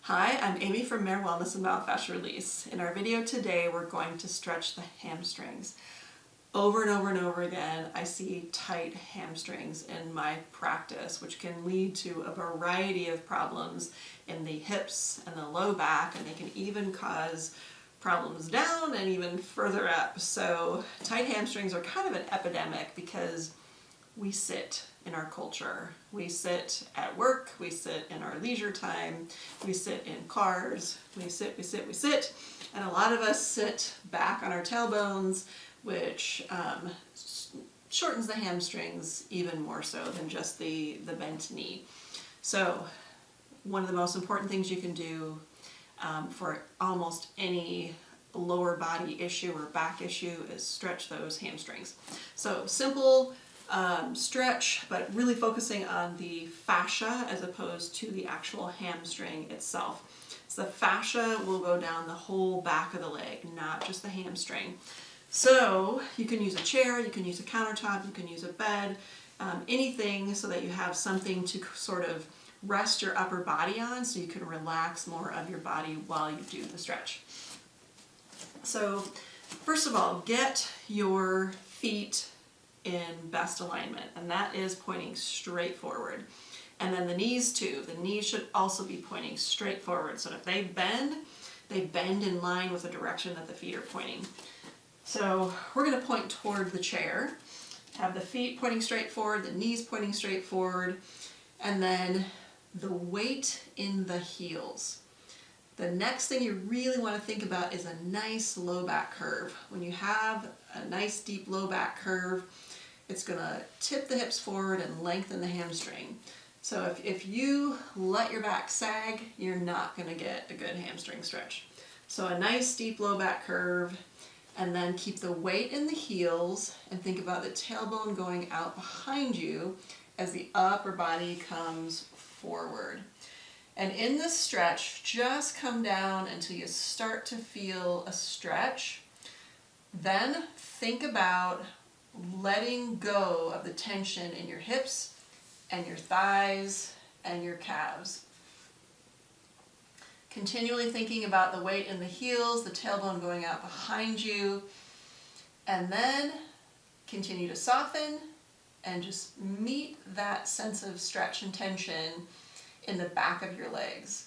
Hi, I'm Amy from Mere Wellness and Myofascial Release. In our video today, we're going to stretch the hamstrings. Over and over and over again, I see tight hamstrings in my practice, which can lead to a variety of problems in the hips and the low back, and they can even cause problems down and even further up. So tight hamstrings are kind of an epidemic because we sit in our culture. We sit at work, we sit in our leisure time, we sit in cars, we sit, and a lot of us sit back on our tailbones, which shortens the hamstrings even more so than just the bent knee. So one of the most important things you can do for almost any lower body issue or back issue is stretch those hamstrings. So simple stretch, but really focusing on the fascia as opposed to the actual hamstring itself. So the fascia will go down the whole back of the leg, not just the hamstring. So you can use a chair, you can use a countertop, you can use a bed, anything so that you have something to sort of rest your upper body on so you can relax more of your body while you do the stretch. So first of all, get your feet in best alignment, and that is pointing straight forward. And then the knees too. The knees should also be pointing straight forward. So if they bend in line with the direction that the feet are pointing. So we're going to point toward the chair, have the feet pointing straight forward, the knees pointing straight forward, and then the weight in the heels. The next thing you really want to think about is a nice low back curve. When you have a nice deep low back curve, it's going to tip the hips forward and lengthen the hamstring. So if you let your back sag, you're not going to get a good hamstring stretch. So a nice deep low back curve, and then keep the weight in the heels and think about the tailbone going out behind you as the upper body comes forward. And in this stretch, just come down until you start to feel a stretch. Then think about letting go of the tension in your hips and your thighs and your calves. Continually thinking about the weight in the heels, the tailbone going out behind you, and then continue to soften and just meet that sense of stretch and tension in the back of your legs.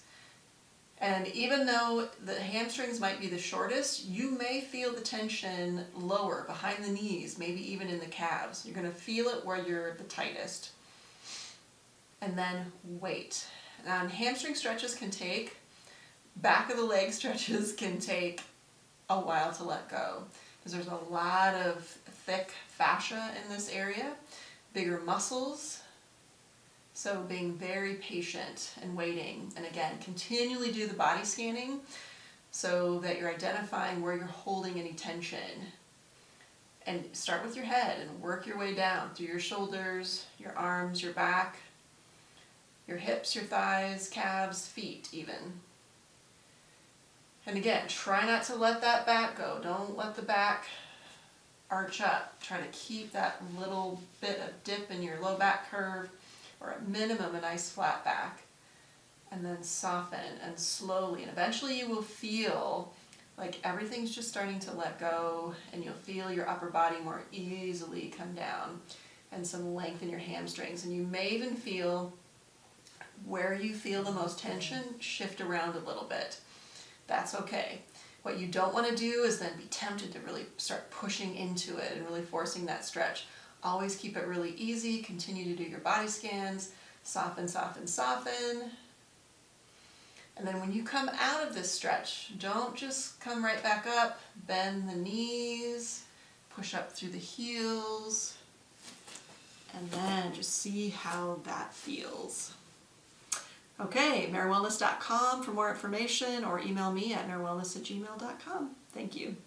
And even though the hamstrings might be the shortest, you may feel the tension lower behind the knees, maybe even in the calves. You're going to feel it where you're the tightest. And then wait. Now, hamstring stretches can take, back of the leg stretches can take a while to let go, because there's a lot of thick fascia in this area, bigger muscles. So being very patient and waiting, and again, continually do the body scanning so that you're identifying where you're holding any tension. And start with your head and work your way down through your shoulders, your arms, your back, your hips, your thighs, calves, feet even. And again, try not to let that back go. Don't let the back arch up. Try to keep that little bit of dip in your low back curve, or at minimum a nice flat back, and then soften and slowly, and eventually you will feel like everything's just starting to let go, and you'll feel your upper body more easily come down and some length in your hamstrings, and you may even feel where you feel the most tension shift around a little bit. That's okay. What you don't want to do is then be tempted to really start pushing into it and really forcing that stretch. Always keep it really easy. Continue to do your body scans. Soften, soften, soften. And then when you come out of this stretch, don't just come right back up. Bend the knees. Push up through the heels. And then just see how that feels. Okay, merewellness.com for more information, or email me at merewellness@gmail.com. Thank you.